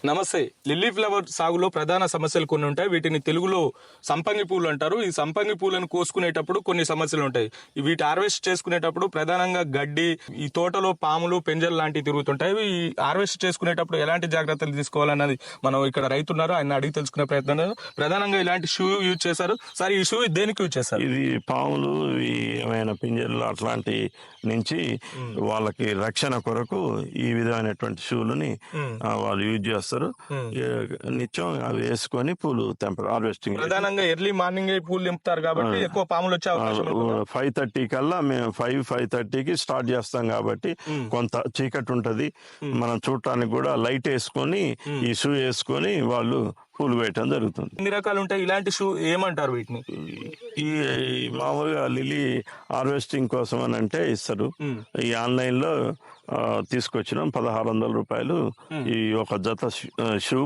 నమస్తే. Lily flower సాగులో ప్రధాన సమస్యలు కొన్ని ఉంటాయి. వీటిని తెలుగులో సంపంగి పూలు అంటారు. ఈ సంపంగి పూలను కోసుకునేటప్పుడు కొన్ని సమస్యలు ఉంటాయి. వీటి హార్వెస్ట్ చేసుకునేటప్పుడు ప్రధానంగా గడ్డి, ఈ తోటలో పాములు, పెంజలు లాంటివి తిరుగుతుంటాయి. ఈ హార్వెస్ట్ చేసుకునేటప్పుడు ఎలాంటి జాగ్రత్తలు తీసుకోవాలన్నది మనం ఇక్కడ రైతున్నారు, ఆయన అడిగి తెలుసుకునే ప్రయత్నం. ప్రధానంగా ఇలాంటి షూ యూజ్ చేశారు. సార్, ఈ షూ దేనికి యూజ్ చేస్తారు? ఇది పాములు, ఏమైనా పింజర్లు అట్లాంటి నుంచి వాళ్ళకి రక్షణ కొరకు ఈ విధమైనటువంటి షూలని వాళ్ళు యూజ్ చేస్తారు. నిత్యం అవి వేసుకొని పూలు తెంపరు, హార్వెస్టింగ్. ప్రధానంగా ఎర్లీ మార్నింగ్ పూలు తెంపుతారు కాబట్టి ఎక్కువ పాములు వచ్చే అవకాశం. 5:30 కల్లా మేము 5:30కి స్టార్ట్ చేస్తాం కాబట్టి కొంత చీకటి ఉంటది. మనం చూడటానికి కూడా లైట్ వేసుకొని ఈ షూ వేసుకొని వాళ్ళు పూలు వేయటం జరుగుతుంది. ఎన్ని రకాలు ఉంటాయి ఇలాంటి షూ? ఏమంటారు వీటిని? ఈ మామూలుగా లిల్లీ హార్వెస్టింగ్ కోసం అని అంటే ఇస్తారు. ఈ ఆన్లైన్ లో తీసుకొచ్చినాం. 1,600 రూపాయలు ఈ ఒక జత షూ.